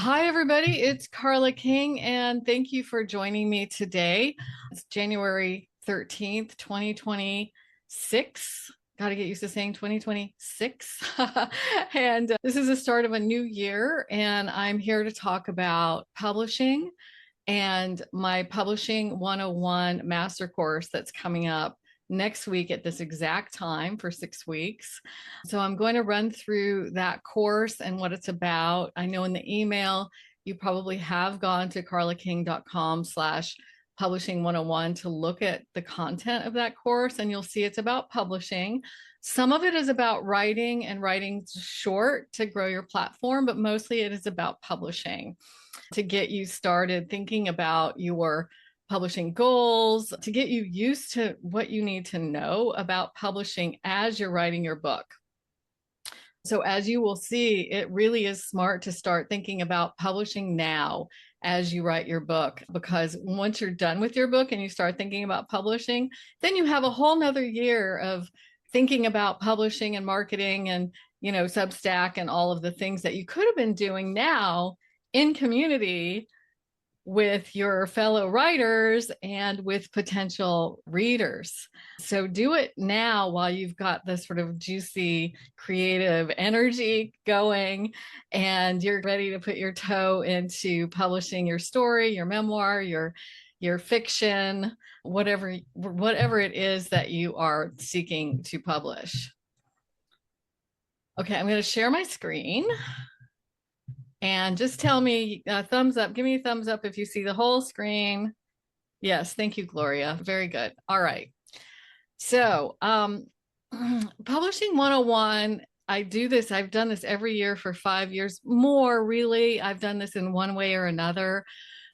Hi, everybody. It's Carla King, and thank you for joining me today. It's January 13th, 2026. Got to get used to saying 2026. And this is the start of a new year, and I'm here to talk about publishing and my Publishing 101 master course that's coming up next week at this exact time for 6 weeks. So I'm going to run through that course and what it's about. I know in the email, you probably have gone to carlaking.com/publishing 101 to look at the content of that course, and you'll see it's about publishing. Some of it is about writing and writing short to grow your platform, but mostly it is about publishing to get you started thinking about your publishing goals, to get you used to what you need to know about publishing as you're writing your book. So, as you will see, it really is smart to start thinking about publishing now as you write your book, because once you're done with your book and you start thinking about publishing, then you have a whole nother year of thinking about publishing and marketing and, Substack and all of the things that you could have been doing now in community with your fellow writers and with potential readers. So do it now while you've got this sort of juicy, creative energy going and you're ready to put your toe into publishing your story, your memoir, your fiction, whatever it is that you are seeking to publish. Okay, I'm going to share my screen. And just tell me thumbs up. Give me a thumbs up if you see the whole screen. Yes, thank you, Gloria. Very good. All right. So, Publishing 101, I've done this every year for 5 years, more really. I've done this in one way or another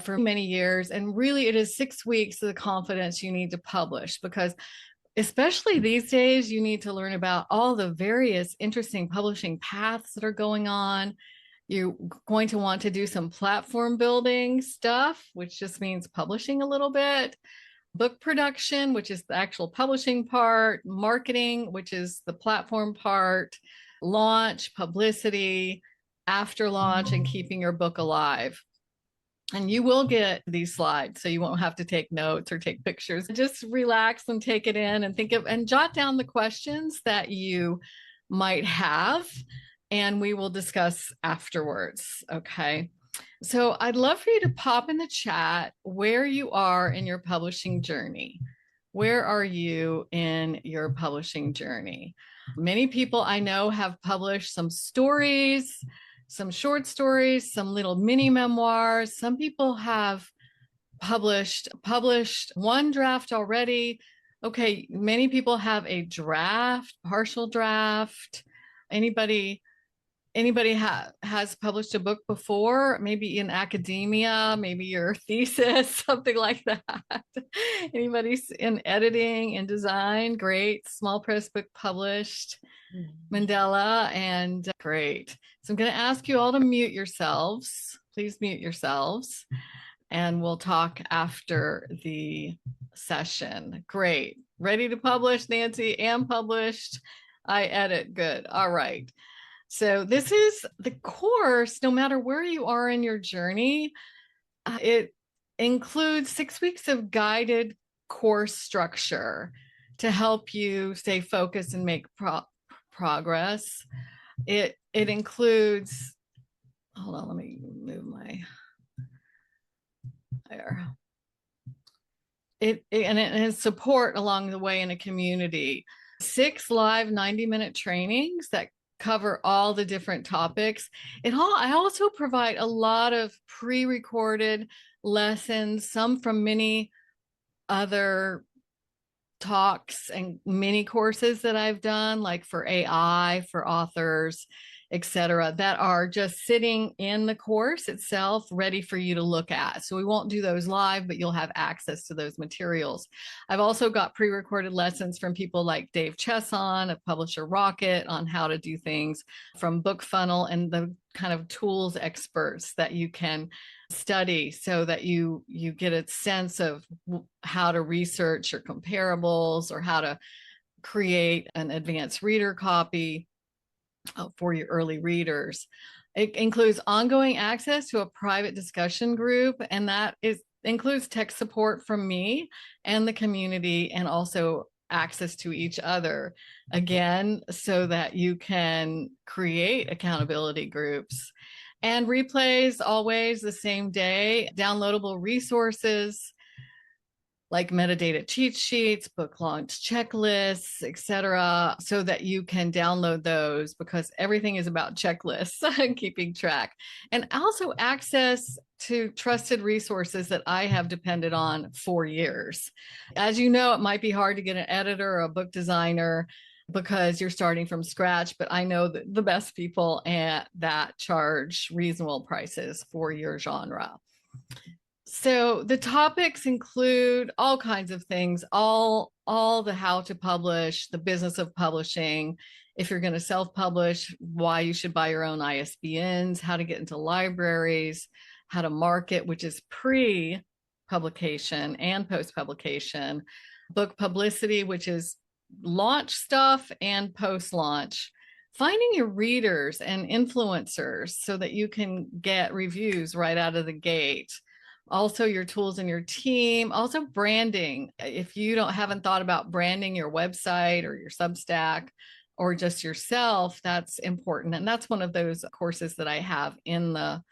for many years. And really, it is 6 weeks of the confidence you need to publish, because especially these days, you need to learn about all the various interesting publishing paths that are going on. You're going to want to do some platform building stuff, which just means publishing a little bit, book production, which is the actual publishing part, marketing, which is the platform part, launch, publicity, after launch, and keeping your book alive. And you will get these slides, so you won't have to take notes or take pictures. Just relax and take it in and think of and jot down the questions that you might have, and we will discuss afterwards. Okay. So I'd love for you to pop in the chat where you are in your publishing journey. Where are you in your publishing journey? Many people I know have published some stories, some short stories, some little mini memoirs. Some people have published one draft already. Okay, many people have a draft, partial draft. Anybody has published a book before, maybe in academia, maybe your thesis, something like that. Anybody's in editing and design? Great. Small press book published. Mandela, and great. So I'm going to ask you all to mute yourselves. Please mute yourselves, and we'll talk after the session. Great. Ready to publish, Nancy? Am published. I edit. Good. All right. So this is the course, no matter where you are in your journey. It includes 6 weeks of guided course structure to help you stay focused and make progress. It includes, hold on, let me move my, there. And it has support along the way in a community. 6 live 90-minute trainings that cover all the different topics. I also provide a lot of pre-recorded lessons, some from many other talks and mini courses that I've done, like for AI, for authors, etc., that are just sitting in the course itself, ready for you to look at. So we won't do those live, but you'll have access to those materials. I've also got pre-recorded lessons from people like Dave Chesson of Publisher Rocket on how to do things, from BookFunnel and the kind of tools experts that you can study so that you get a sense of how to research your comparables or how to create an advanced reader copy for your early readers. It includes ongoing access to a private discussion group, and that includes tech support from me and the community, and also access to each other, again, so that you can create accountability groups. And replays always the same day, downloadable resources like metadata cheat sheets, book launch checklists, etc., so that you can download those, because everything is about checklists and keeping track. And also access to trusted resources that I have depended on for years. As you know, it might be hard to get an editor or a book designer because you're starting from scratch, but I know that the best people that charge reasonable prices for your genre. So the topics include all kinds of things, all the how to publish, the business of publishing, if you're going to self-publish, why you should buy your own ISBNs, how to get into libraries, how to market, which is pre-publication and post-publication, book publicity, which is launch stuff and post-launch, finding your readers and influencers so that you can get reviews right out of the gate. Also your tools in your team, also branding. If you haven't thought about branding your website or your Substack or just yourself, that's important. And that's one of those courses that I have in the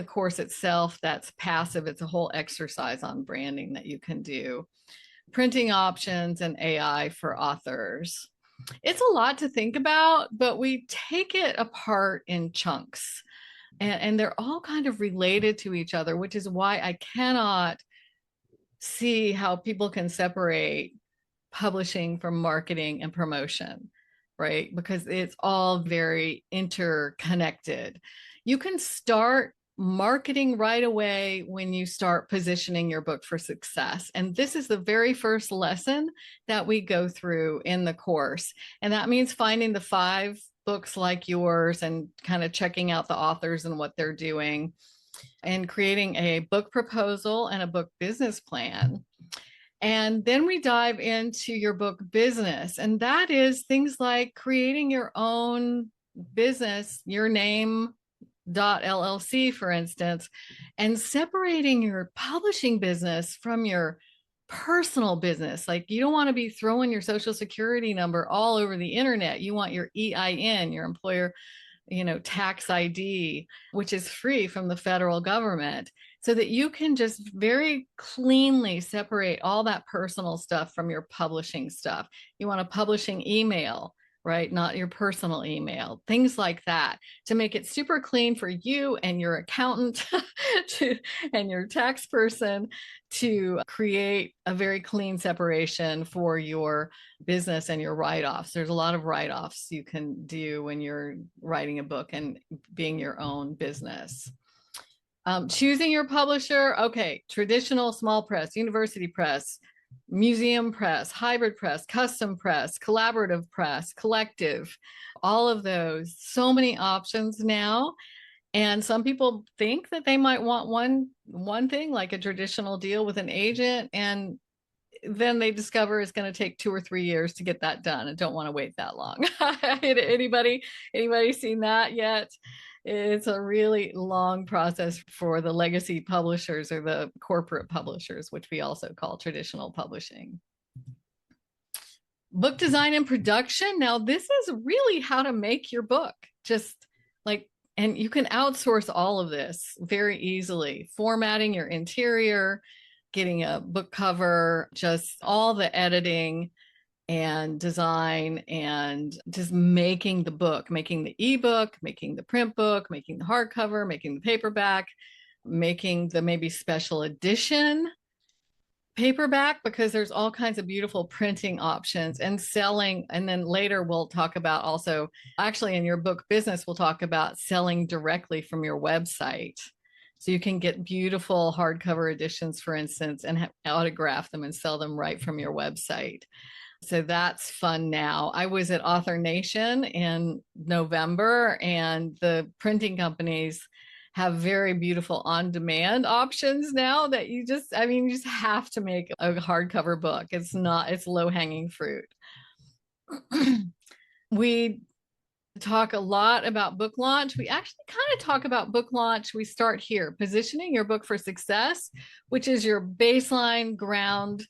course itself. That's passive. It's a whole exercise on branding that you can do. Printing options and AI for authors. It's a lot to think about, but we take it apart in chunks. And they're all kind of related to each other, which is why I cannot see how people can separate publishing from marketing and promotion, right? Because it's all very interconnected. You can start marketing right away when you start positioning your book for success. And this is the very first lesson that we go through in the course. And that means finding the 5 books like yours and kind of checking out the authors and what they're doing, and creating a book proposal and a book business plan. And then we dive into your book business, and that is things like creating your own business, your name .llc, for instance, and separating your publishing business from your personal business. Like, you don't want to be throwing your social security number all over the internet. You want your EIN, your employer, tax ID, which is free from the federal government, so that you can just very cleanly separate all that personal stuff from your publishing stuff. You want a publishing email, right? Not your personal email, things like that, to make it super clean for you and your accountant and your tax person, to create a very clean separation for your business and your write-offs. There's a lot of write-offs you can do when you're writing a book and being your own business. Choosing your publisher. Okay, traditional small press, university press, museum press, hybrid press, custom press, collaborative press, collective, all of those. So many options now. And some people think that they might want one thing, like a traditional deal with an agent, and then they discover it's going to take 2 or 3 years to get that done and don't want to wait that long. Anybody seen that yet? It's a really long process for the legacy publishers or the corporate publishers, which we also call traditional publishing. Book design and production. Now, this is really how to make your book. And you can outsource all of this very easily. Formatting your interior, getting a book cover, just all the editing and design, and just making the book, making the ebook, making the print book, making the hardcover, making the paperback, making the maybe special edition paperback, because there's all kinds of beautiful printing options, and selling. And then later we'll talk about also, actually in your book business, we'll talk about selling directly from your website. So you can get beautiful hardcover editions, for instance, and autograph them and sell them right from your website. So that's fun now. I was at Author Nation in November, and the printing companies have very beautiful on-demand options now that you just have to make a hardcover book. It's low-hanging fruit. We talk a lot about book launch. We actually kind of talk about book launch. We start here, positioning your book for success, which is your baseline ground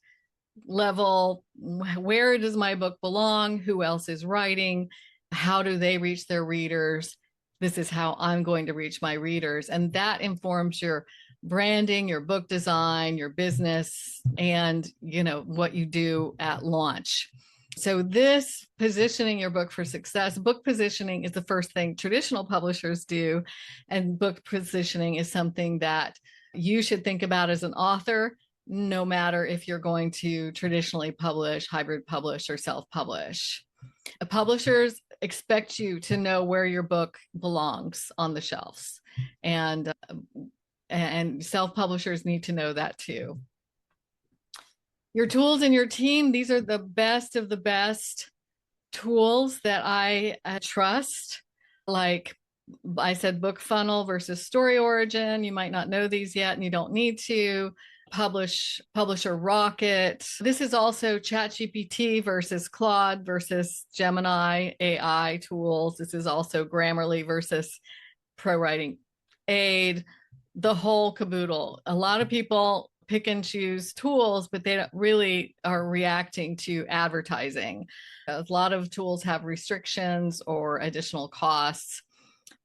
level. Where does my book belong? Who else is writing? How do they reach their readers? This is how I'm going to reach my readers. And that informs your branding, your book design, your business, and what you do at launch. So this positioning your book for success, book positioning is the first thing traditional publishers do. And book positioning is something that you should think about as an author, no matter if you're going to traditionally publish, hybrid publish, or self-publish. Publishers expect you to know where your book belongs on the shelves. And self-publishers need to know that too. Your tools and your team, these are the best of the best tools that I trust. Like I said, book funnel versus story origin. You might not know these yet and you don't need to. Publisher Rocket. This is also ChatGPT versus Claude versus Gemini AI tools. This is also Grammarly versus ProWriting Aid, the whole caboodle. A lot of people pick and choose tools, but they don't really are reacting to advertising. A lot of tools have restrictions or additional costs,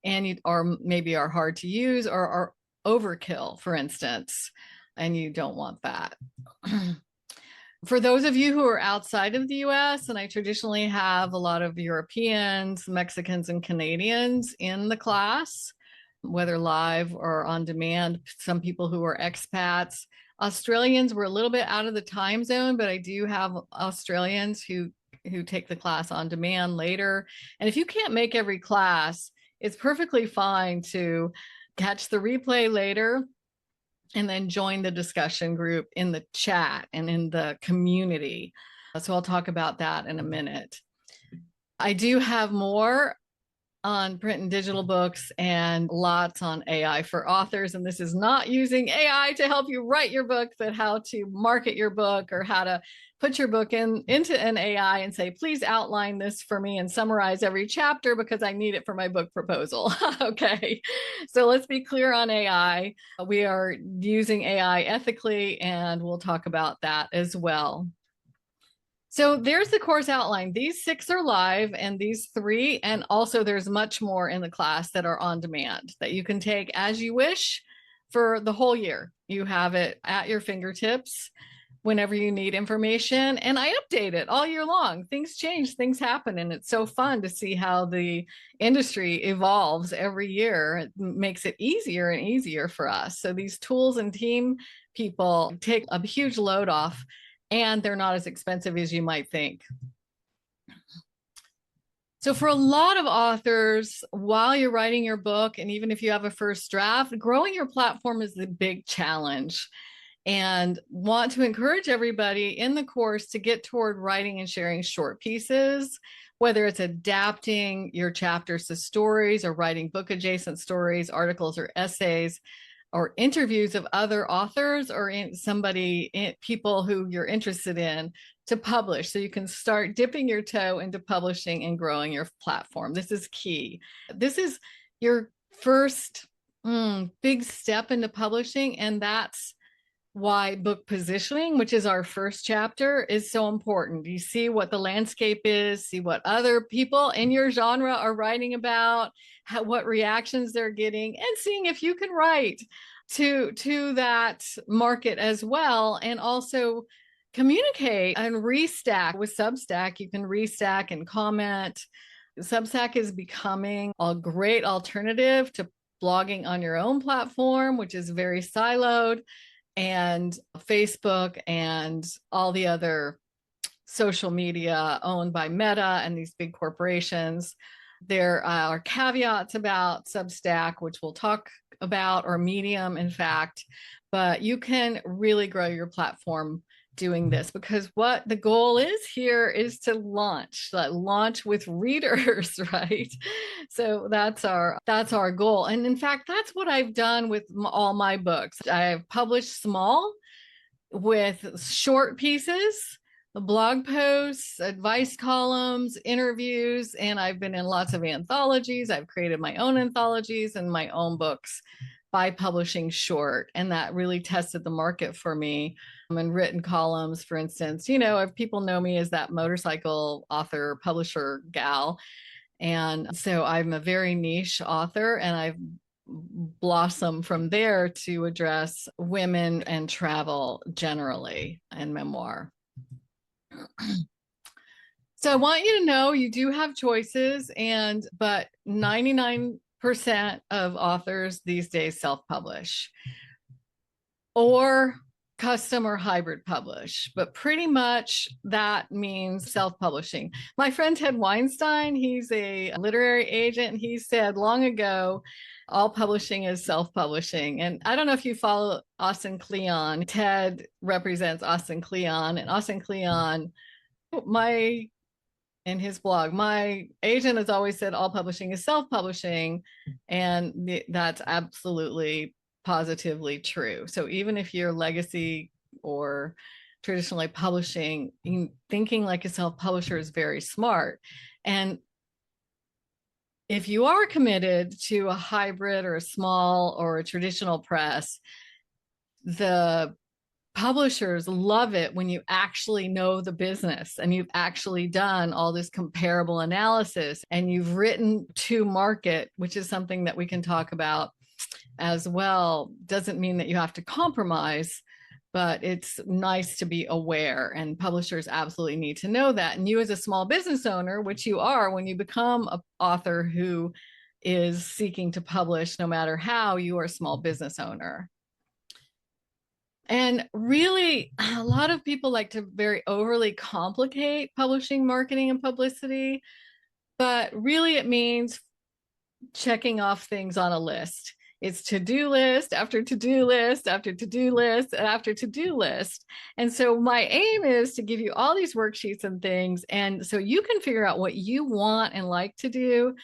and or maybe are hard to use or are overkill, for instance, and you don't want that. For those of you who are outside of the US, and I traditionally have a lot of Europeans, Mexicans, and Canadians in the class, whether live or on demand, some people who are expats. Australians were a little bit out of the time zone, but I do have Australians who take the class on demand later. And if you can't make every class, it's perfectly fine to catch the replay later and then join the discussion group in the chat and in the community. So I'll talk about that in a minute. I do have more on print and digital books and lots on AI for authors. And this is not using AI to help you write your book, but how to market your book or how to put your book into an AI and say, please outline this for me and summarize every chapter because I need it for my book proposal. Okay, so let's be clear on AI. We are using AI ethically, and we'll talk about that as well. So there's the course outline. These 6 are live and these 3, and also there's much more in the class that are on demand that you can take as you wish for the whole year. You have it at your fingertips whenever you need information, and I update it all year long. Things change, things happen, and it's so fun to see how the industry evolves every year. It makes it easier and easier for us. So these tools and team people take a huge load off, and they're not as expensive as you might think. So for a lot of authors, while you're writing your book, and even if you have a first draft, growing your platform is the big challenge. And want to encourage everybody in the course to get toward writing and sharing short pieces, whether it's adapting your chapters to stories or writing book adjacent stories, articles or essays, or interviews of other authors or people who you're interested in to publish. So you can start dipping your toe into publishing and growing your platform. This is key. This is your first big step into publishing. And that's why book positioning, which is our first chapter, is so important. You see what the landscape is, see what other people in your genre are writing about, what reactions they're getting, and seeing if you can write to that market as well. And also communicate and restack with Substack. You can restack and comment. Substack is becoming a great alternative to blogging on your own platform, which is very siloed, and Facebook and all the other social media owned by Meta and these big corporations. There are caveats about Substack, which we'll talk about, or Medium, in fact, but you can really grow your platform doing this, because what the goal is here is to launch with readers, right? So that's our goal. And in fact, that's what I've done with all my books. I've published small with short pieces blog posts, advice columns, interviews, and I've been in lots of anthologies. I've created my own anthologies and my own books by publishing short, and that really tested the market for me. And written columns, for instance, if people know me as that motorcycle author, publisher gal. And so I'm a very niche author, and I've blossomed from there to address women and travel generally and memoir. So I want you to know you do have choices, but 99% of authors these days self-publish or custom or hybrid publish, but pretty much that means self-publishing. My friend Ted Weinstein, he's a literary agent. He said long ago, all publishing is self-publishing. And I don't know if you follow Austin Kleon. Ted represents Austin Kleon, and Austin Kleon, in his blog, my agent has always said all publishing is self-publishing, and that's absolutely positively true. So even if you're legacy or traditionally publishing, thinking like a self-publisher is very smart. And if you are committed to a hybrid or a small or a traditional press, the publishers love it when you actually know the business and you've actually done all this comparable analysis and you've written to market, which is something that we can talk about as well. Doesn't mean that you have to compromise, but it's nice to be aware, and publishers absolutely need to know that. And you as a small business owner, which you are when you become an author who is seeking to publish, no matter how, you are a small business owner. And really, a lot of people like to very overly complicate publishing, marketing, and publicity, but really it means checking off things on a list. It's to-do list after to-do list after to-do list after to-do list. And so my aim is to give you all these worksheets and things, and so you can figure out what you want and like to do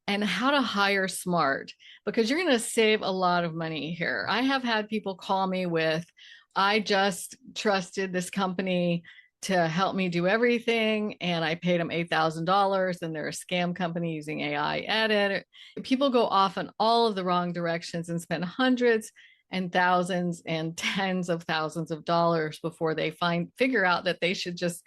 and how to hire smart, because you're going to save a lot of money here. I have had people call me with, I just trusted this company to help me do everything, and I paid them $8,000, and they're a scam company using AI edit. People go off in all of the wrong directions and spend hundreds and thousands and tens of thousands of dollars before they figure out that they should just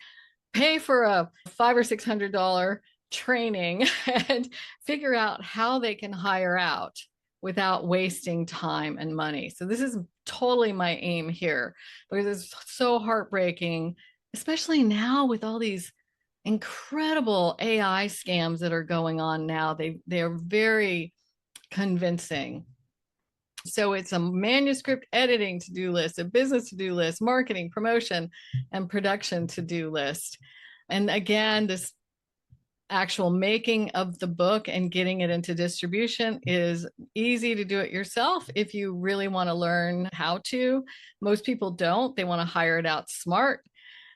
pay for a $500 or $600 training and figure out how they can hire out without wasting time and money. So this is totally my aim here, because it's so heartbreaking, especially now with all these incredible AI scams that are going on now. They are very convincing. So it's a manuscript editing to-do list, a business to-do list, marketing, promotion, and production to-do list. And again, this actual making of the book and getting it into distribution is easy to do it yourself if you really want to learn how to. Most people don't. They want to hire it out smart,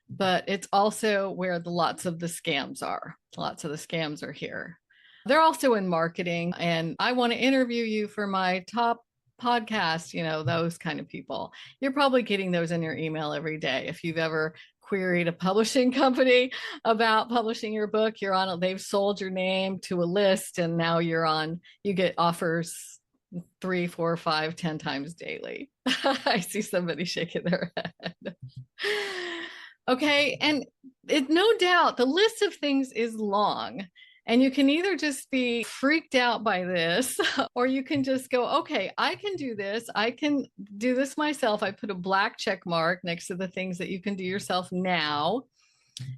but it's also where lots of the scams are. Lots of the scams are here. They're also in marketing, and I want to interview you for my top podcast, those kind of people. You're probably getting those in your email every day. If you've ever queried a publishing company about publishing your book, they've sold your name to a list, and now you get offers 3, 4, 5, 10 times daily. I see somebody shaking their head. Okay. And no doubt the list of things is long, and you can either just be freaked out by this, or you can just go, okay, I can do this. I can do this myself. I put a black check mark next to the things that you can do yourself now.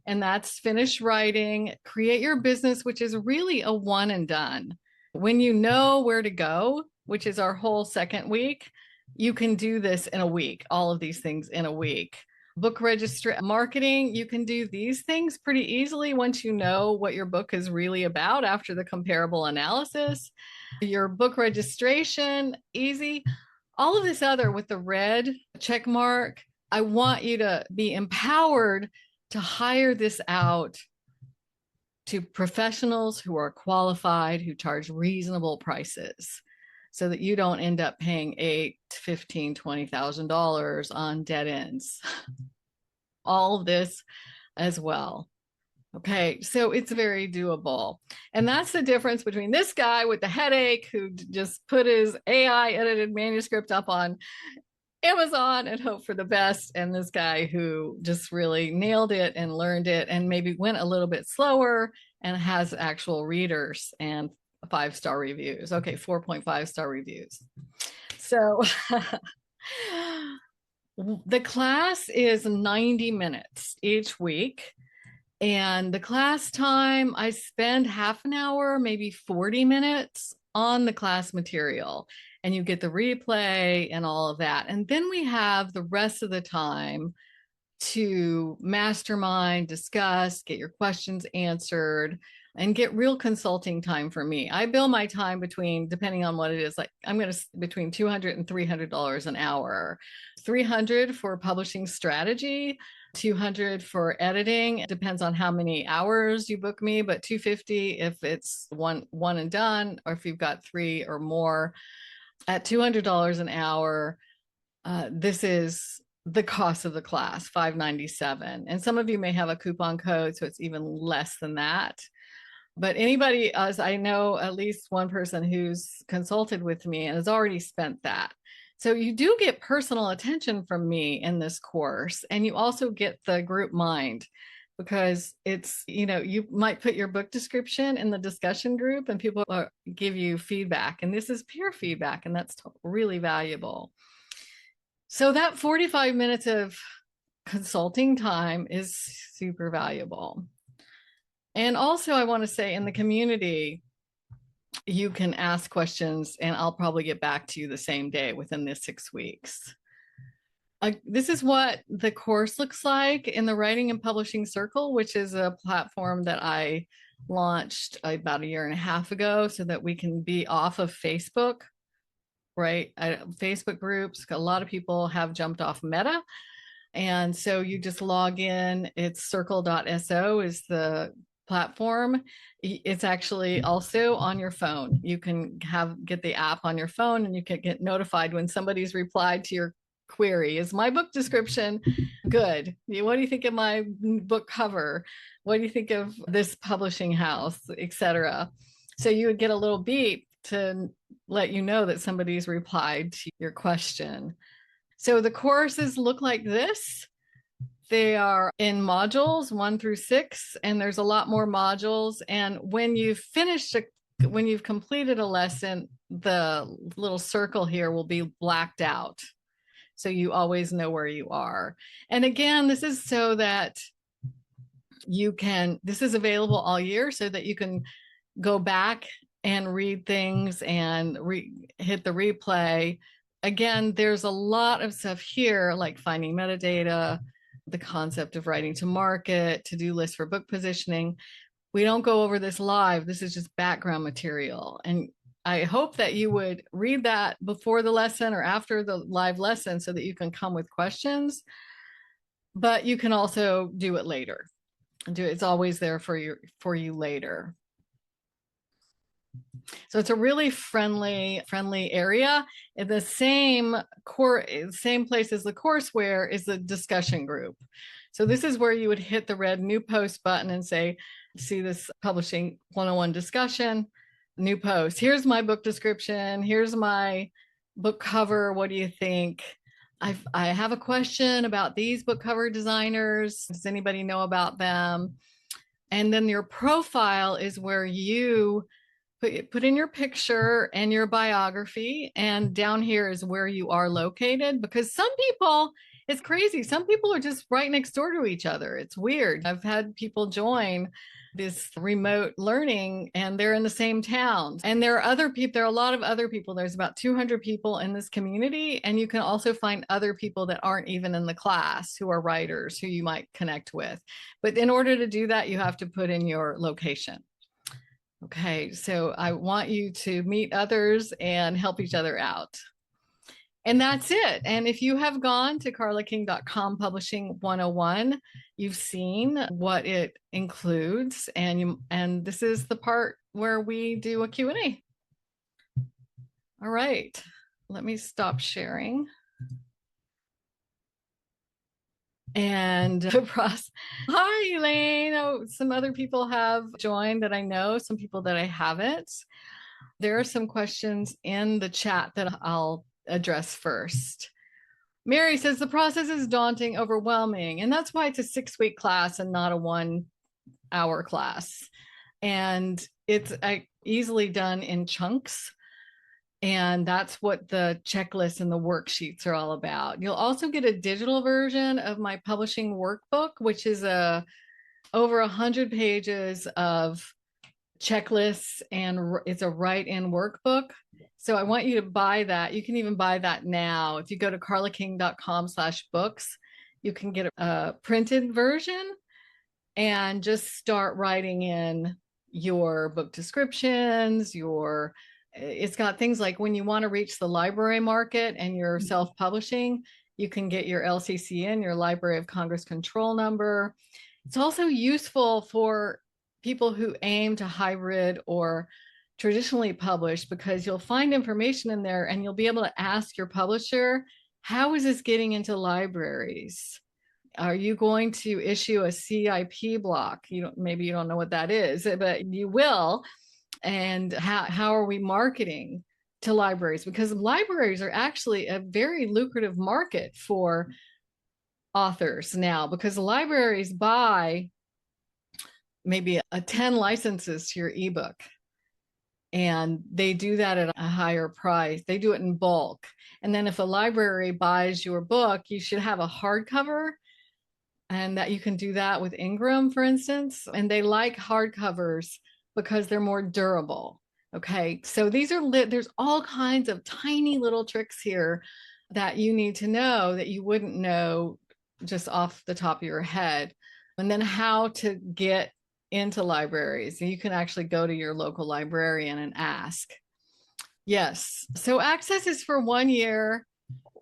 And that's finish writing, create your business, which is really a one and done. When you know where to go, which is our whole second week, you can do this in a week, all of these things in a week. Book registry, marketing, you can do these things pretty easily once you know what your book is really about after the comparable analysis. Your book registration, easy. All of this other with the red check mark, I want you to be empowered to hire this out to professionals who are qualified, who charge reasonable prices, so that you don't end up paying $8,000, $15,000, $20,000 on dead ends. All of this as well. Okay, so it's very doable. And that's the difference between this guy with the headache who just put his AI edited manuscript up on Amazon and hope for the best, and this guy who just really nailed it and learned it and maybe went a little bit slower and has actual readers and 5-star reviews. Okay, 4.5-star reviews. So the class is 90 minutes each week. And the class time, I spend half an hour, maybe 40 minutes on the class material. And you get the replay and all of that. And then we have the rest of the time to mastermind, discuss, get your questions answered, and get real consulting time for me. I bill my time between, depending on what it is, like I'm going to between $200 and $300 an hour. 300 for publishing strategy, 200 for editing. It depends on how many hours you book me, but 250 if it's one and done, or if you've got 3 or more. At $200 an hour, this is the cost of the class, $597. And some of you may have a coupon code, so it's even less than that. But anybody, as I know, at least one person who's consulted with me and has already spent that. So you do get personal attention from me in this course, and you also get the group mind, because it's, you might put your book description in the discussion group and people give you feedback, and this is peer feedback, and that's really valuable. So that 45 minutes of consulting time is super valuable. And also, I want to say, in the community, you can ask questions and I'll probably get back to you the same day within the 6 weeks. This is what the course looks like in the Writing and Publishing Circle, which is a platform that I launched about 1.5 years ago so that we can be off of Facebook, right? Facebook groups, a lot of people have jumped off Meta. And so you just log in. It's circle.so is the platform. It's actually also on your phone. You can get the app on your phone, and you can get notified when somebody's replied to your query. Is my book description good? What do you think of my book cover? What do you think of this publishing house, etc.? So you would get a little beep to let you know that somebody's replied to your question. So the courses look like this. They are in modules 1 through 6, and there's a lot more modules. And when you've completed a lesson, the little circle here will be blacked out, so you always know where you are. And again, this is so that this is available all year so that you can go back and read things and hit the replay. Again, there's a lot of stuff here, like finding metadata, the concept of writing to market, to-do list for book positioning. We don't go over this live. This is just background material. And I hope that you would read that before the lesson or after the live lesson so that you can come with questions. But you can also do it later. It's always there for you later. So it's a really friendly area. In the same place as the courseware is the discussion group. So this is where you would hit the red new post button and say, see this publishing 101 discussion, new post. Here's my book description. Here's my book cover. What do you think? I have a question about these book cover designers. Does anybody know about them? And then your profile is where you put in your picture and your biography, and down here is where you are located, because some people, it's crazy, some people are just right next door to each other. It's weird. I've had people join this remote learning and they're in the same town, and there are a lot of other people. There's about 200 people in this community, and you can also find other people that aren't even in the class who are writers who you might connect with. But in order to do that, you have to put in your location. Okay, so I want you to meet others and help each other out. And that's it. And if you have gone to carlaking.com Publishing 101, you've seen what it includes. And this is the part where we do a Q&A. All right, let me stop sharing. And hi, Elaine. Oh, some other people have joined that I know, some people that I haven't. There are some questions in the chat that I'll address first. Mary says the process is daunting, overwhelming, and that's why it's a 6-week class and not a 1-hour class. And it's easily done in chunks. And that's what the checklist and the worksheets are all about. You'll also get a digital version of my publishing workbook, which is over 100 pages of checklists, and it's a write-in workbook. So I want you to buy that. You can even buy that now. If you go to carlaking.com/books, you can get a printed version and just start writing in your book descriptions, it's got things like when you want to reach the library market and you're self-publishing, you can get your LCCN, your Library of Congress control number. It's also useful for people who aim to hybrid or traditionally publish, because you'll find information in there and you'll be able to ask your publisher, how is this getting into libraries? Are you going to issue a CIP block? Maybe you don't know what that is, but you will. And how are we marketing to libraries? Because libraries are actually a very lucrative market for authors now, because libraries buy maybe 10 licenses to your ebook, and they do that at a higher price. They do it in bulk. And then if a library buys your book, you should have a hardcover, and that you can do that with Ingram, for instance. And they like hardcovers because they're more durable. Okay, so there's all kinds of tiny little tricks here that you need to know that you wouldn't know just off the top of your head. And then how to get into libraries. You can actually go to your local librarian and ask. Yes, so access is for 1 year.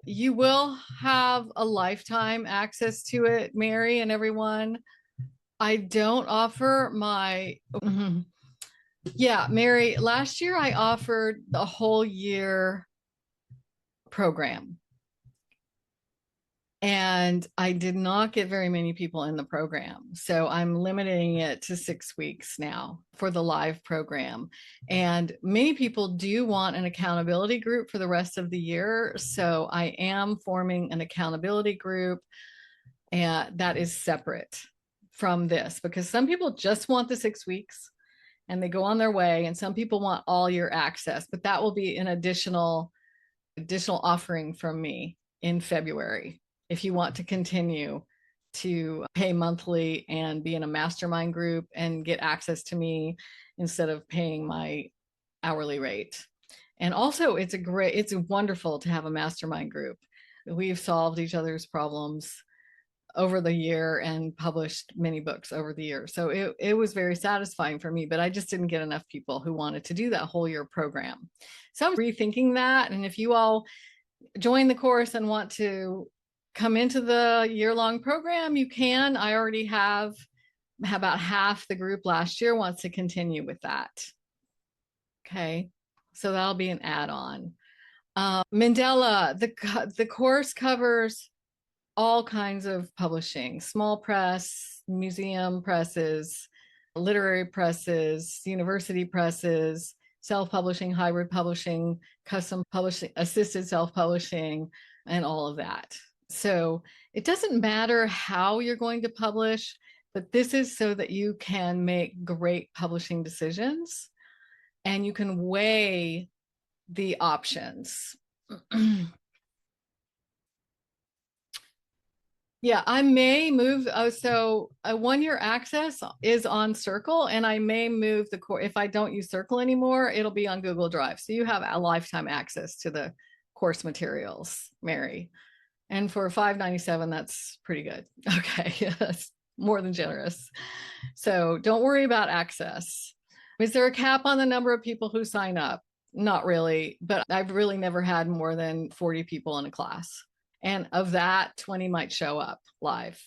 You will have a lifetime access to it, Mary and everyone. I don't offer my, yeah, Mary, last year I offered the whole year program. And I did not get very many people in the program. So I'm limiting it to 6 weeks now for the live program. And many people do want an accountability group for the rest of the year. So I am forming an accountability group, and that is separate from this, because some people just want the 6 weeks and they go on their way. And some people want all year access, but that will be an additional offering from me in February. If you want to continue to pay monthly and be in a mastermind group and get access to me instead of paying my hourly rate. And also it's wonderful to have a mastermind group. We've solved each other's problems over the year and published many books over the year. So it was very satisfying for me, but I just didn't get enough people who wanted to do that whole year program. So I'm rethinking that. And if you all join the course and want to come into the year-long program, you can. I already have about half the group last year wants to continue with that. Okay, so that'll be an add-on. Mandela, the course covers all kinds of publishing: small press, museum presses, literary presses, university presses, self-publishing, hybrid publishing, custom publishing, assisted self-publishing, and all of that. So it doesn't matter how you're going to publish, but this is so that you can make great publishing decisions and you can weigh the options. Yeah, I may move. So a 1-year access is on Circle, and I may move the course. If I don't use Circle anymore, it'll be on Google Drive. So you have a lifetime access to the course materials, Mary. And for $5.97, that's pretty good. Okay, that's more than generous. So don't worry about access. Is there a cap on the number of people who sign up? Not really, but I've really never had more than 40 people in a class. And of that, 20 might show up live.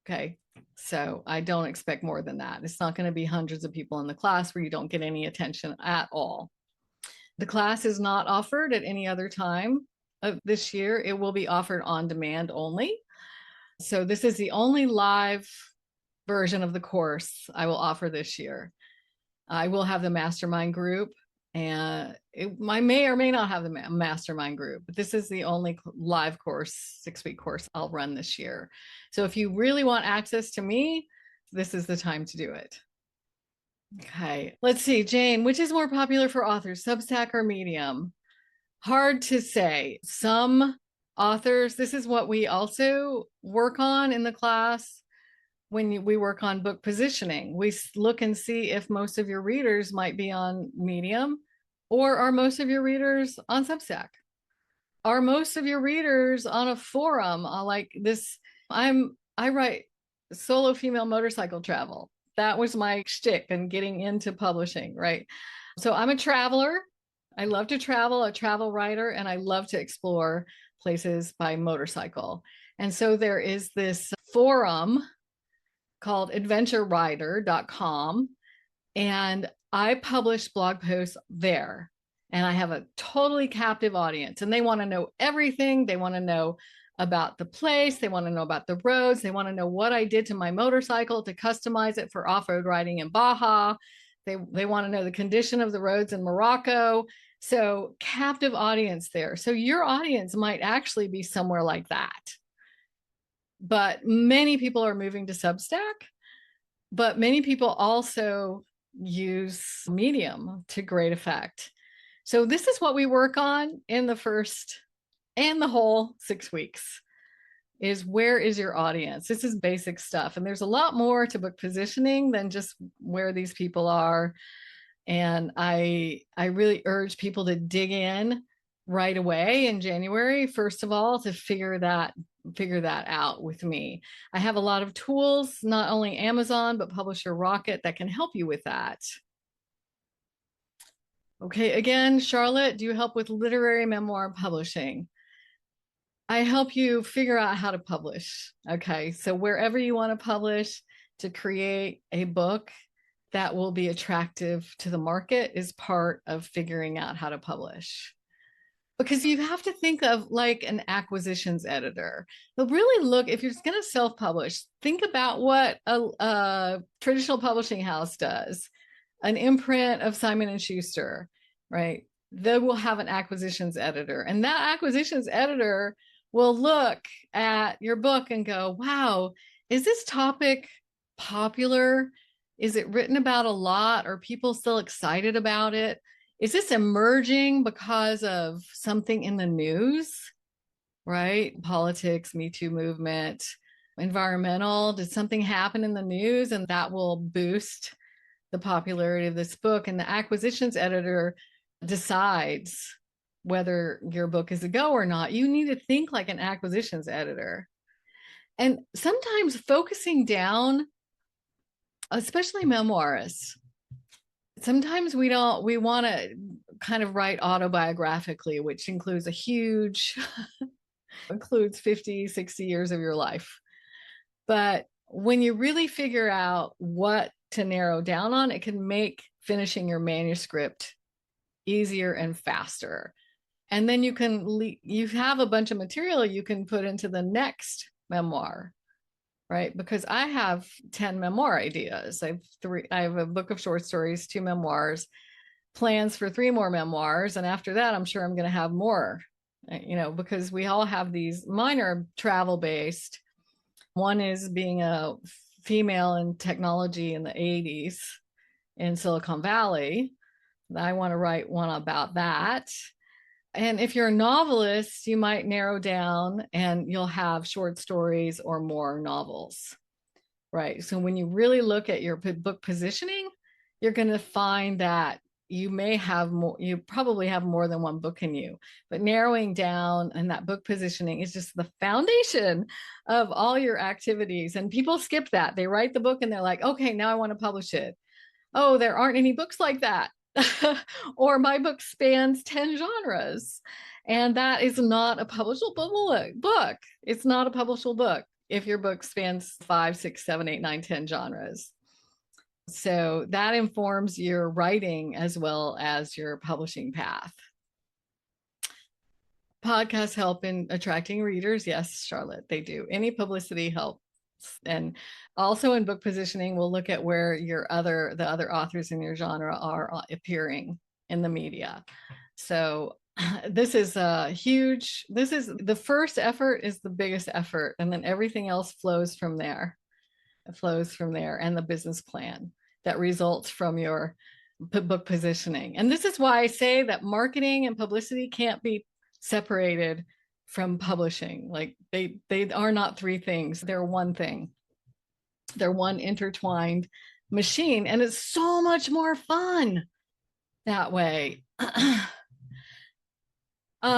Okay, so I don't expect more than that. It's not going to be hundreds of people in the class where you don't get any attention at all. The class is not offered at any other time of this year. It will be offered on demand only. So this is the only live version of the course I will offer this year. I will have the mastermind group, and I may or may not have the mastermind group, but this is the only live course, 6-week course I'll run this year. So if you really want access to me, this is the time to do it. Okay, let's see, Jane, which is more popular for authors, Substack or Medium? Hard to say. Some authors, this is what we also work on in the class when we work on book positioning. We look and see if most of your readers might be on Medium, or are most of your readers on Substack? Are most of your readers on a forum like this? I write solo female motorcycle travel. That was my shtick in getting into publishing, right? So I'm a traveler. I love to travel, a travel writer, and I love to explore places by motorcycle. And so there is this forum called adventurerider.com, and I publish blog posts there. And I have a totally captive audience, and they want to know everything. They want to know about the place. They want to know about the roads. They want to know what I did to my motorcycle to customize it for off-road riding in Baja. They want to know the condition of the roads in Morocco. So captive audience there. So your audience might actually be somewhere like that. But many people are moving to Substack, but many people also use Medium to great effect. So this is what we work on in the first and the whole 6 weeks, is where is your audience? This is basic stuff. And there's a lot more to book positioning than just where these people are. And I really urge people to dig in right away in January, first of all, to figure that out with me. I have a lot of tools, not only Amazon, but Publisher Rocket, that can help you with that. Okay, again, Charlotte, do you help with literary memoir publishing? I help you figure out how to publish. Okay, so wherever you want to publish, to create a book that will be attractive to the market is part of figuring out how to publish. Because you have to think of like an acquisitions editor. They'll really look, if you're going to self-publish, think about what a traditional publishing house does, an imprint of Simon and Schuster, right? They will have an acquisitions editor, and that acquisitions editor will look at your book and go, wow, is this topic popular? Is it written about a lot? Are people still excited about it? Is this emerging because of something in the news, right? Politics, Me Too movement, environmental. Did something happen in the news and that will boost the popularity of this book? And the acquisitions editor decides whether your book is a go or not. You need to think like an acquisitions editor. And sometimes focusing down, especially memoirists, sometimes we want to kind of write autobiographically, which includes includes 50, 60 years of your life. But when you really figure out what to narrow down on, it can make finishing your manuscript easier and faster. And then you have a bunch of material you can put into the next memoir, right? Because I have 10 memoir ideas. I have a book of short stories, 2 memoirs, plans for 3 more memoirs. And after that, I'm sure I'm going to have more, because we all have these. Mine are travel based. One is being a female in technology in the 80s in Silicon Valley. I want to write one about that. And if you're a novelist, you might narrow down and you'll have short stories or more novels, right? So when you really look at your book positioning, you're going to find that you probably have more than one book in you, but narrowing down and that book positioning is just the foundation of all your activities. And people skip that. They write the book and they're like, okay, now I want to publish it. Oh, there aren't any books like that. Or my book spans 10 genres. And that is not a publishable book. It's not a publishable book if your book spans 5, 6, 7, 8, 9, 10 genres. So that informs your writing as well as your publishing path. podcasts help in attracting readers? Yes, Charlotte, they do. Any publicity helps. And also in book positioning, we'll look at where the other authors in your genre are appearing in the media. So this is a huge, this is the first effort is the biggest effort, and then everything else flows from there. It flows from there, and the business plan that results from your book positioning. And this is why I say that marketing and publicity can't be separated from publishing. Like they are not three things. They're one thing. They're one intertwined machine, and it's so much more fun that way.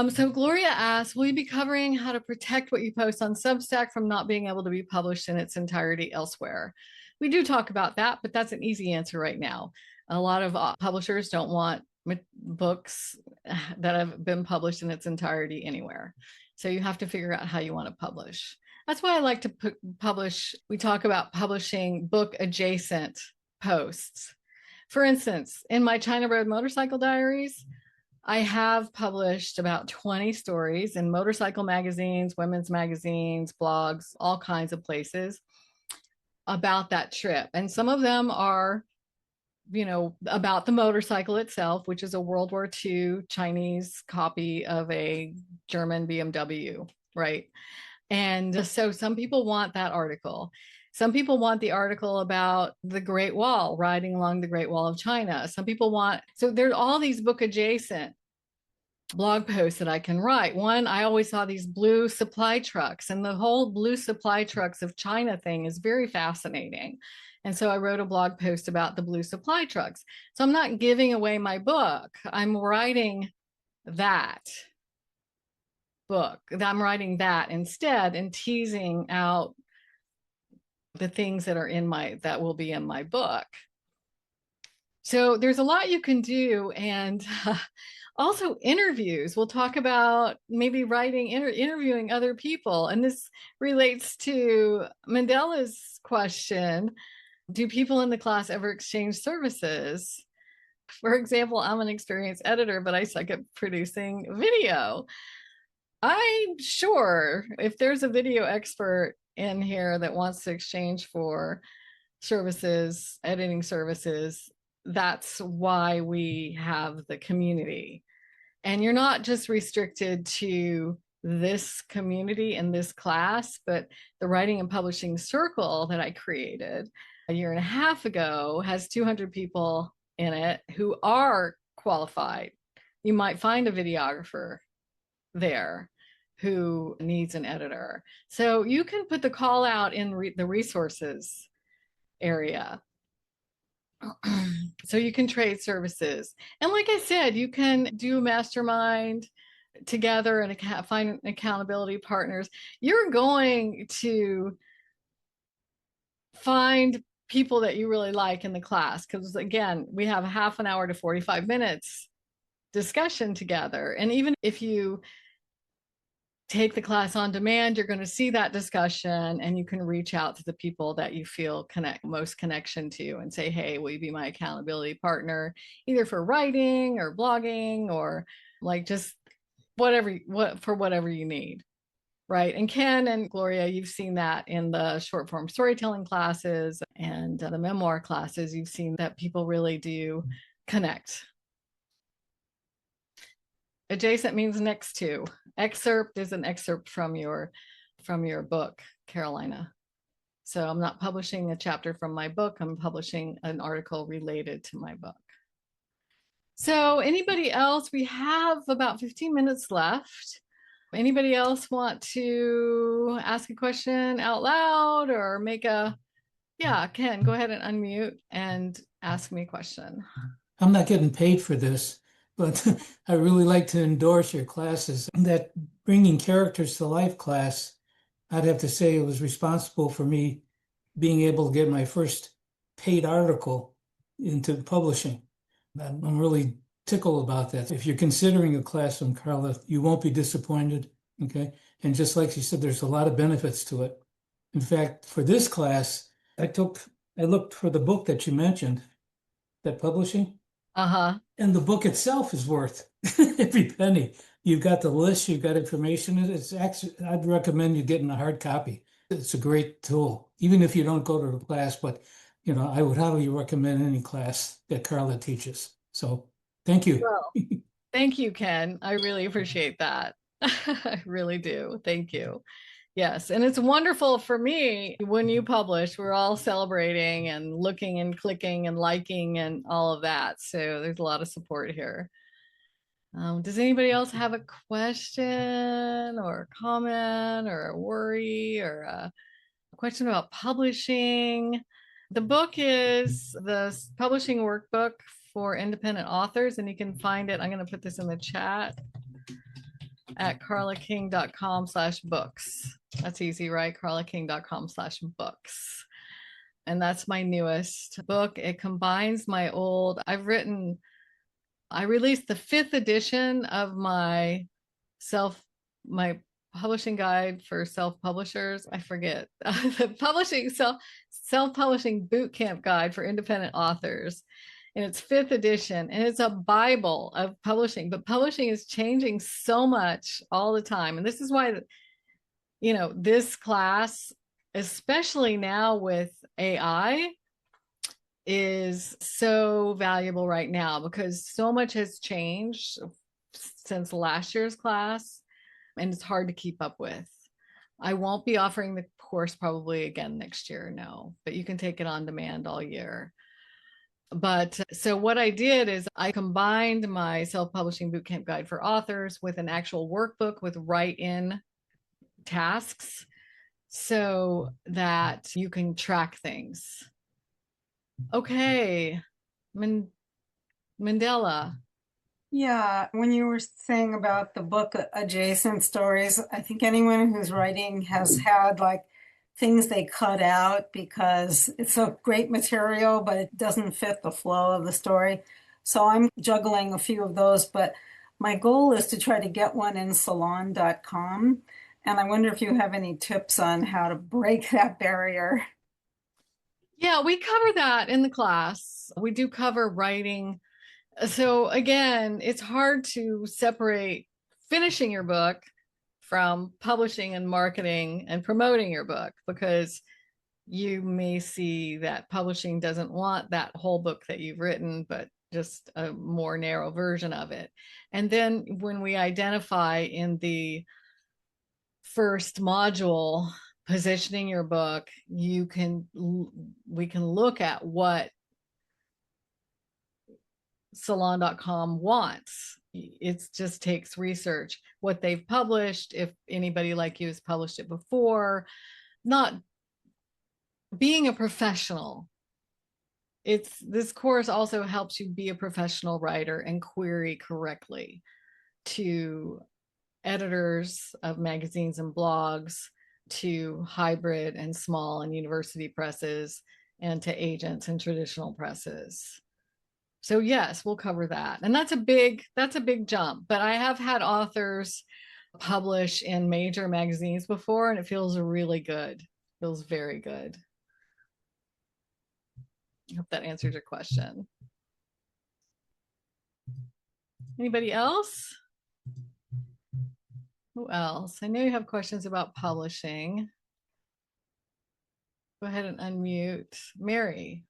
So Gloria asks, will you be covering how to protect what you post on Substack from not being able to be published in its entirety elsewhere? We do talk about that, but that's an easy answer right now. A lot of publishers don't want books that have been published in its entirety anywhere. So you have to figure out how you want to publish. That's why I like to publish. We talk about publishing book adjacent posts. For instance, in my China Road Motorcycle Diaries, I have published about 20 stories in motorcycle magazines, women's magazines, blogs, all kinds of places about that trip. And some of them are, about the motorcycle itself, which is a World War II Chinese copy of a German BMW, right? And so some people want that article. Some people want the article about the Great Wall, riding along the Great Wall of China. Some people want, so there's all these book adjacent blog posts that I can write. One, I always saw these blue supply trucks, and the whole blue supply trucks of China thing is very fascinating. And so I wrote a blog post about the blue supply trucks. So I'm not giving away my book. I'm writing that book. I'm writing that instead and teasing out the things that will be in my book. So there's a lot you can do. And also interviews. We'll talk about maybe interviewing other people. And this relates to Mandela's question. Do people in the class ever exchange services? For example, I'm an experienced editor, but I suck at producing video. I'm sure if there's a video expert in here that wants to exchange for services, editing services, that's why we have the community. And you're not just restricted to this community and this class, but the writing and publishing circle that I created a year and a half ago has 200 people in it who are qualified. You might find a videographer there who needs an editor. So you can put the call out in the resources area. So you can trade services. And like I said, you can do a mastermind together and find accountability partners. You're going to find people that you really like in the class, because again, we have a half an hour to 45 minutes discussion together. And even if you take the class on demand, you're going to see that discussion, and you can reach out to the people that you feel most connection to and say, hey, will you be my accountability partner, either for writing or blogging or like just whatever you need. Right. And Ken and Gloria, you've seen that in the short form storytelling classes and the memoir classes. You've seen that people really do connect. Adjacent means next to. Excerpt is an excerpt from your book, Carolina. So I'm not publishing a chapter from my book. I'm publishing an article related to my book. So anybody else? We have about 15 minutes left. Anybody else want to ask a question out loud or Ken, go ahead and unmute and ask me a question. I'm not getting paid for this, but I really like to endorse your classes. That bringing characters to life class, I'd have to say it was responsible for me being able to get my first paid article into publishing. I'm really tickled about that. If you're considering a class from Carla, you won't be disappointed, okay? And just like she said, there's a lot of benefits to it. In fact, for this class, I looked for the book that you mentioned, that publishing. Uh-huh. And the book itself is worth every penny. You've got the list, you've got information. It's actually, I'd recommend you getting a hard copy. It's a great tool, even if you don't go to the class. But I would highly recommend any class that Carla teaches. So, thank you. Well, thank you, Ken. I really appreciate that. I really do. Thank you. Yes. And it's wonderful for me when you publish, we're all celebrating and looking and clicking and liking and all of that. So there's a lot of support here. Does anybody else have a question or a comment or a worry or a question about publishing? The book is the publishing workbook for independent authors, and you can find it. I'm going to put this in the chat at carlaking.com/books. That's easy, right? carlaking.com/books. And that's my newest book. It combines my old, I released the 5th edition of my my publishing guide for self-publishers. I forget the self-publishing boot camp guide for independent authors. And it's 5th edition, and it's a Bible of publishing, but publishing is changing so much all the time. And this is why, this class, especially now with AI, is so valuable right now because so much has changed since last year's class, and it's hard to keep up with. I won't be offering the course probably again next year, no, but you can take it on demand all year. But so what I did is I combined my self-publishing bootcamp guide for authors with an actual workbook with write-in tasks so that you can track things. Okay, Mandela. Yeah, when you were saying about the book adjacent stories, I think anyone who's writing has had like things they cut out because it's a great material, but it doesn't fit the flow of the story. So I'm juggling a few of those, but my goal is to try to get one in salon.com. And I wonder if you have any tips on how to break that barrier. Yeah, we cover that in the class. We do cover writing. So again, it's hard to separate finishing your book from publishing and marketing and promoting your book, because you may see that publishing doesn't want that whole book that you've written, but just a more narrow version of it. And then when we identify in the first module positioning your book, we can look at what salon.com wants. It just takes research, what they've published, if anybody like you has published it before, not being a professional. This course also helps you be a professional writer and query correctly to editors of magazines and blogs, to hybrid and small and university presses, and to agents and traditional presses. So yes, we'll cover that. And that's a big jump. But I have had authors publish in major magazines before, and it feels really good. It feels very good. I hope that answers your question. Anybody else? Who else? I know you have questions about publishing. Go ahead and unmute. Mary.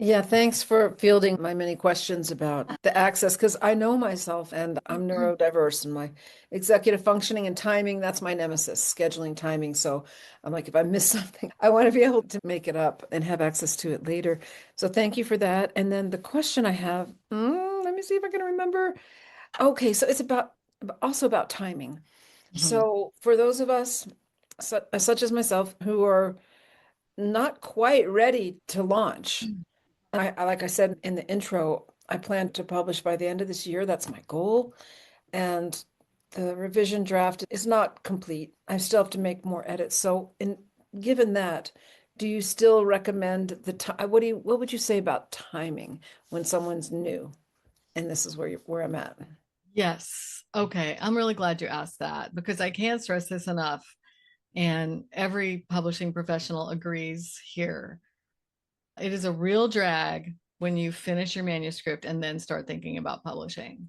Yeah, thanks for fielding my many questions about the access, because I know myself and I'm neurodiverse, and my executive functioning and timing, that's my nemesis, scheduling timing. So I'm like, if I miss something, I want to be able to make it up and have access to it later. So thank you for that. And then the question I have, let me see if I can remember. Okay, so it's also about timing. So for those of us, such as myself, who are not quite ready to launch, like I said in the intro, I plan to publish by the end of this year. That's my goal. And the revision draft is not complete. I still have to make more edits. So given that, do you still recommend the time? What would you say about timing when someone's new? And this is where I'm at. Yes. Okay. I'm really glad you asked that, because I can't stress this enough. And every publishing professional agrees here. It is a real drag when you finish your manuscript and then start thinking about publishing,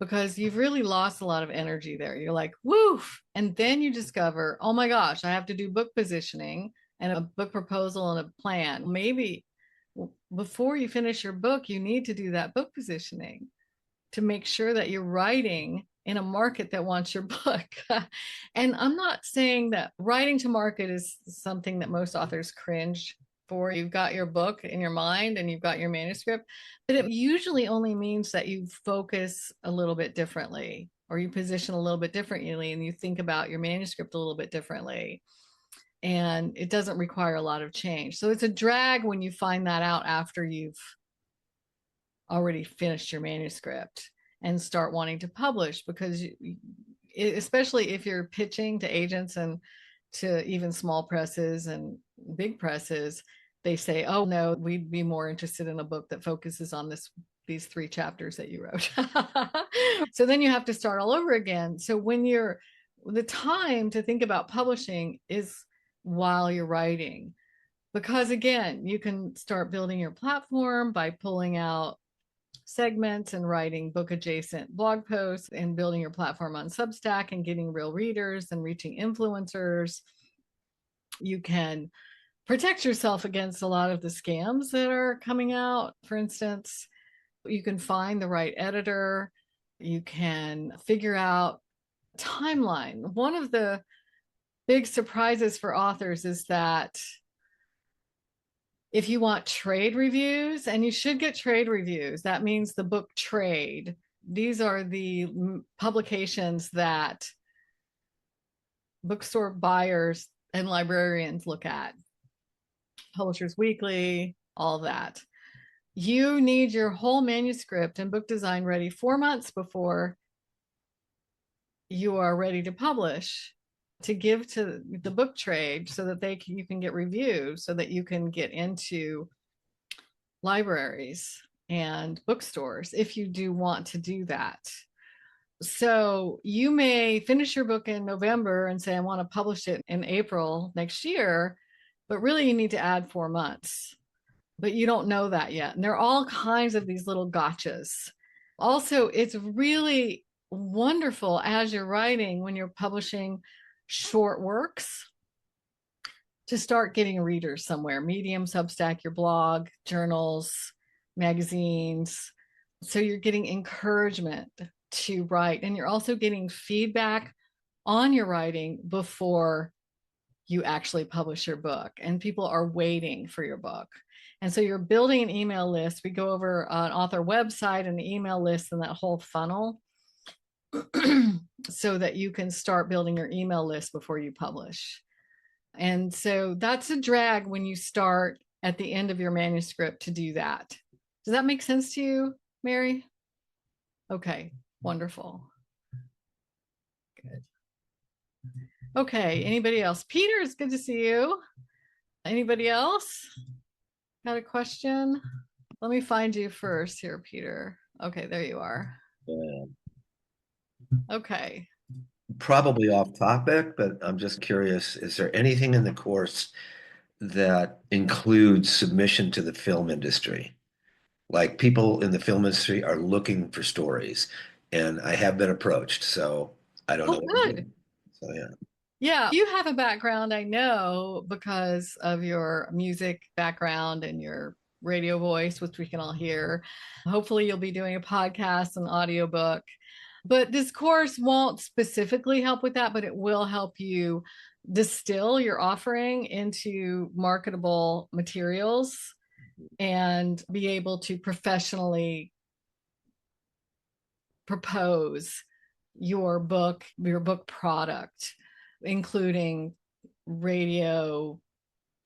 because you've really lost a lot of energy there. You're like, woof. And then you discover, oh my gosh, I have to do book positioning and a book proposal and a plan. Maybe before you finish your book, you need to do that book positioning to make sure that you're writing in a market that wants your book. And I'm not saying that writing to market is something that most authors cringe for. You've got your book in your mind and you've got your manuscript, but it usually only means that you focus a little bit differently, or you position a little bit differently, and you think about your manuscript a little bit differently. And it doesn't require a lot of change. So it's a drag when you find that out after you've already finished your manuscript and start wanting to publish, because especially if you're pitching to agents and to even small presses and big presses, they say, oh no, we'd be more interested in a book that focuses on these 3 chapters that you wrote. So then you have to start all over again. So the time to think about publishing is while you're writing, because again, you can start building your platform by pulling out segments and writing book adjacent blog posts and building your platform on Substack and getting real readers and reaching influencers. You can protect yourself against a lot of the scams that are coming out. For instance, you can find the right editor. You can figure out timeline. One of the big surprises for authors is that if you want trade reviews, and you should get trade reviews, that means the book trade. These are the publications that bookstore buyers and librarians look at. Publishers Weekly, all that. You need your whole manuscript and book design ready 4 months before you are ready to publish, to give to the book trade so that you can get reviews, so that you can get into libraries and bookstores if you do want to do that. So you may finish your book in November and say, I want to publish it in April next year, but really you need to add 4 months, but you don't know that yet. And there are all kinds of these little gotchas. Also, it's really wonderful as you're writing, when you're publishing short works, to start getting readers somewhere. Medium, Substack, your blog, journals, magazines. So you're getting encouragement to write, and you're also getting feedback on your writing before you actually publish your book, and people are waiting for your book. And so you're building an email list. We go over an author website and the email list and that whole funnel so that you can start building your email list before you publish. And so that's a drag when you start at the end of your manuscript to do that. Does that make sense to you, Mary? Okay, wonderful. Good. Okay, anybody else? Peter, it's good to see you. Anybody else got a question? Let me find you first here, Peter. Okay, there you are. Okay. Probably off topic, but I'm just curious, is there anything in the course that includes submission to the film industry? Like, people in the film industry are looking for stories, and I have been approached, so I don't know what to do. Good. So yeah. Yeah, you have a background, I know, because of your music background and your radio voice, which we can all hear. Hopefully you'll be doing a podcast and audiobook. But this course won't specifically help with that, but it will help you distill your offering into marketable materials and be able to professionally propose your book product, including radio,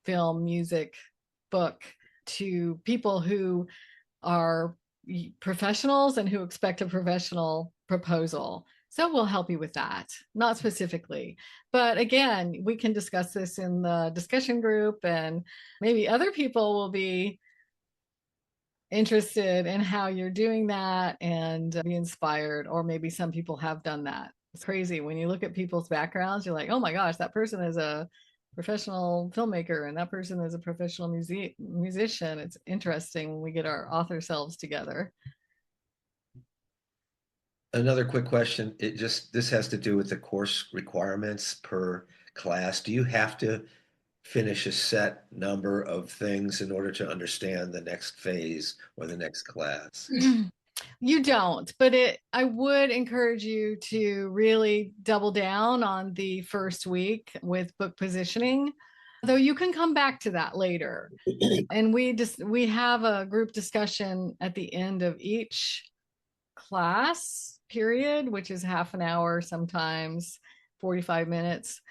film, music, book, to people who are professionals and who expect a professional proposal. So we'll help you with that, not specifically. But again, we can discuss this in the discussion group, and maybe other people will be interested in how you're doing that and be inspired, or maybe some people have done that. It's crazy when you look at people's backgrounds, you're like, oh my gosh, that person is a professional filmmaker and that person is a professional musician. It's interesting when we get our author selves together. Another quick question. This has to do with the course requirements per class. Do you have to finish a set number of things in order to understand the next phase or the next class? You don't, but I would encourage you to really double down on the first week with book positioning, though you can come back to that later. And we have a group discussion at the end of each class period, which is half an hour, sometimes 45 minutes.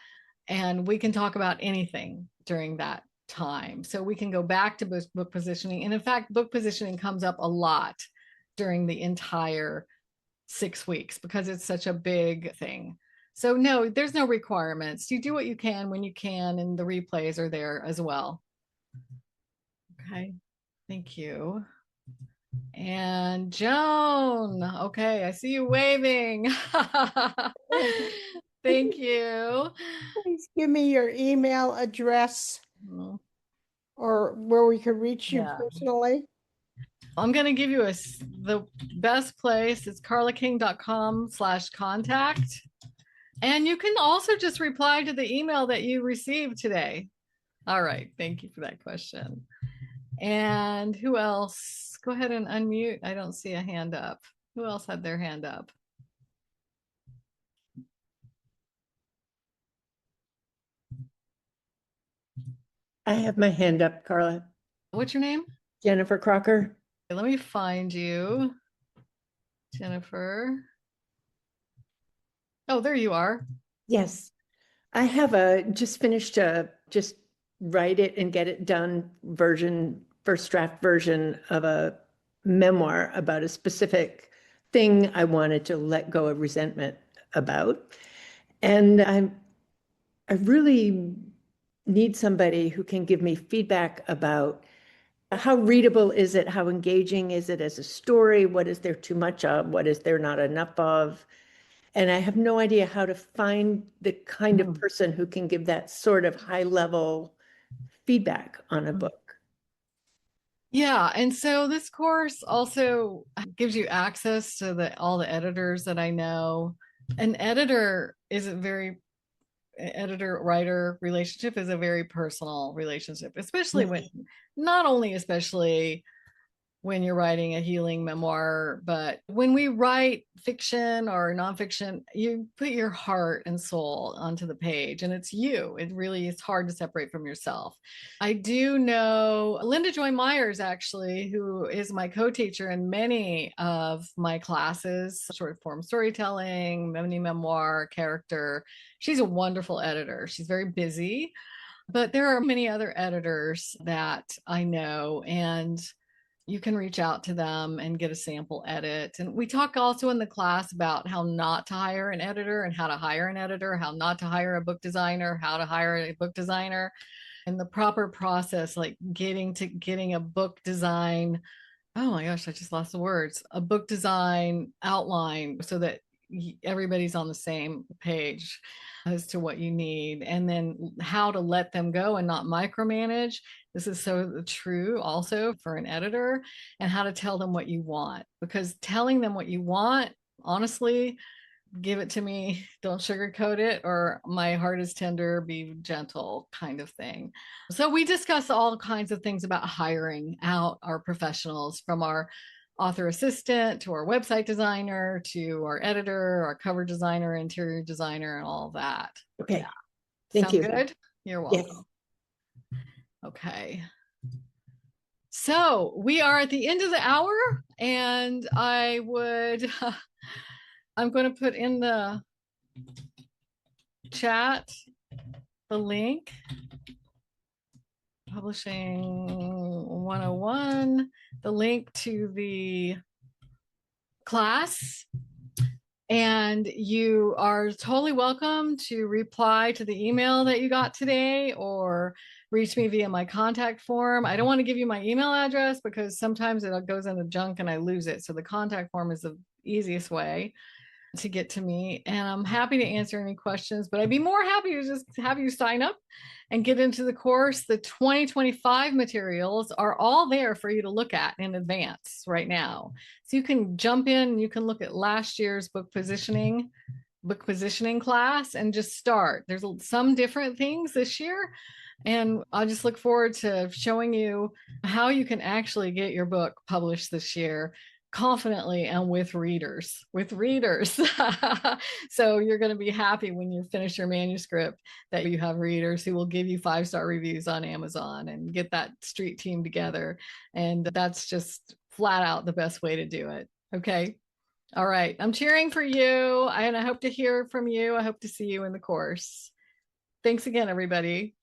And we can talk about anything during that time. So we can go back to book positioning. And in fact, book positioning comes up a lot during the entire 6 weeks because it's such a big thing. So no, there's no requirements. You do what you can when you can, and the replays are there as well. Okay, thank you. And Joan, okay, I see you waving. Thank you. Please give me your email address Mhm. or where we can reach you Yeah. personally. I'm going to give you the best place. It's carlaking.com/contact. And you can also just reply to the email that you received today. All right. Thank you for that question. And who else? Go ahead and unmute. I don't see a hand up. Who else had their hand up? I have my hand up, Carla. What's your name? Jennifer Crocker. Let me find you, Jennifer. Oh, there you are. Yes. I have just finished just write it and get it done first draft version of a memoir about a specific thing I wanted to let go of resentment about. And I really need somebody who can give me feedback about how readable is it? How engaging is it as a story? What is there too much of? What is there not enough of? And I have no idea how to find the kind of person who can give that sort of high level feedback on a book. Yeah, and so this course also gives you access to all the editors that I know. An editor is a very editor-writer relationship is a very personal relationship, especially especially when you're writing a healing memoir, but when we write fiction or nonfiction, you put your heart and soul onto the page, and it's you. It really is hard to separate from yourself. I do know Linda Joy Myers, actually, who is my co-teacher in many of my classes, short form storytelling, mini memoir, character. She's a wonderful editor. She's very busy, but there are many other editors that I know, and you can reach out to them and get a sample edit. And we talk also in the class about how not to hire an editor and how to hire an editor, how not to hire a book designer, how to hire a book designer, and the proper process, like getting a book design. Oh my gosh, I just lost the words. A book design outline so that everybody's on the same page as to what you need, and then how to let them go and not micromanage. This is so true also for an editor, and how to tell them what you want, because telling them what you want, honestly, give it to me, don't sugarcoat it, or my heart is tender, be gentle kind of thing. So we discuss all kinds of things about hiring out our professionals, from our author assistant to our website designer to our editor, our cover designer, interior designer, and all of that. Okay. Yeah. Thank Sound you. good? You're Yes. welcome. Okay. So we are at the end of the hour, and I'm going to put in the chat the link. Publishing 101, the link to the class. And you are totally welcome to reply to the email that you got today, or reach me via my contact form. I don't want to give you my email address because sometimes it goes into junk and I lose it. So the contact form is the easiest way. to get to me, and I'm happy to answer any questions, but I'd be more happy to just have you sign up and get into the course. The 2025 materials are all there for you to look at in advance right now. So you can jump in and you can look at last year's book positioning class and just start. There's some different things this year, and I just look forward to showing you how you can actually get your book published this year confidently and with readers. So you're going to be happy when you finish your manuscript that you have readers who will give you 5-star reviews on Amazon and get that street team together. And that's just flat out the best way to do it. Okay. All right. I'm cheering for you, and I hope to hear from you. I hope to see you in the course. Thanks again, everybody.